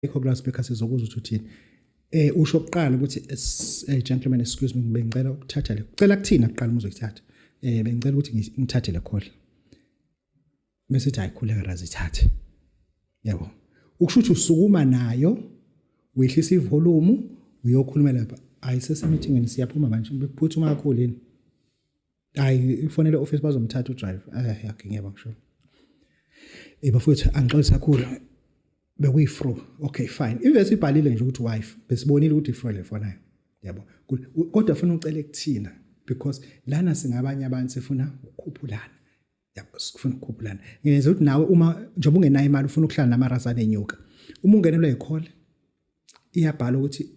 Class speaker sizokuzwa ukuthi usho oqala ukuthi gentlemen excuse me bengicela ukuthatha le. Ucela kuthina kuqala umuzokuthatha. Bengicela ukuthi ngithathe le call. Bese uthi ayikhuleka razithathe. Yabo. Ukusho ukuthi usukuma nayo wehlisa ivolume uyokhuluma lapha. Ayisese meeting siyaphuma manje bekuphuthuma kakhulu yini. Hayi ifonele office bazomthatha udrive. Okay ngiyaba ngisho. Bafowethu angixolisa kakhulu. Bekuyifro. Okay fine. Ivesi ibhalile nje ukuthi wife. Besibonile ukuthi ifro le fonayo. Yabo. Kodwa ufuna ucela kuthina because lana singabanye abantu sifuna ukukhuphulana. Yabo sifuna ukukhuphulana. Ngiyenza ukuthi nawe uma njengoba ungenayo imali ufuna ukuhlala namarasane enyuka. Uma ungenelwe icall iyabhala ukuthi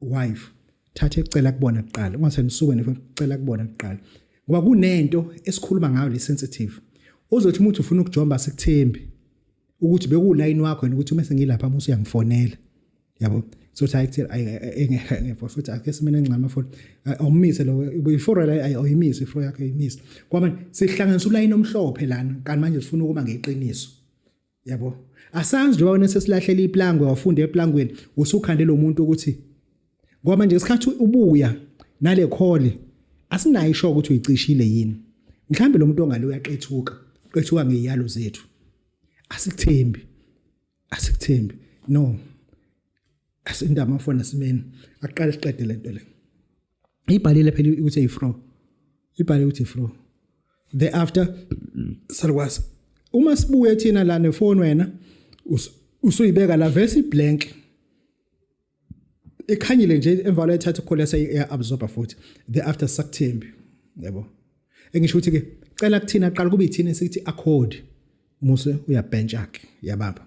wife thathe ecela kubona kuqala. Ungase nisuke nifuna kubona kuqala. Ngoba kunento esikhuluma ngayo le sensitive. Uzothi umuntu ufuna ukujomba sikuthembi. Ukuthi bekuline wakho yena ukuthi uma sengilapha musu uyangifonela yabo so ayi futhi ake simene ngcama phone awumise lo before la ayimise ifro yakhe ayimise ngoba sihlanganisa uline omhlophe lana kanti manje sifuna ukuba ngeqiniso yabo asanzi nje wona sesilahlela iplangwe wafunda eplangweni usukhandela umuntu ukuthi ngoba manje isikhathi ubuya nale call asinayo isho ukuthi uyicishile yini mhlambe lo muntu ongalo uyaqethuka ngeyalo zethu asikuthembi no asinda amafoni asimeni aqala siqede lento le ibhalile phela ukuthi ifro ibhalile ukuthi ifro the after salwas uma sibuye thina la nefoni wena usuyibeka la verse blank ekhanyile nje emva la ethatha call yase absorber futhi the after sakuthembi yabo engisho ukuthi ke cela kuthina aqala kube ithina sithi accord Muse uyabench yakhe yababa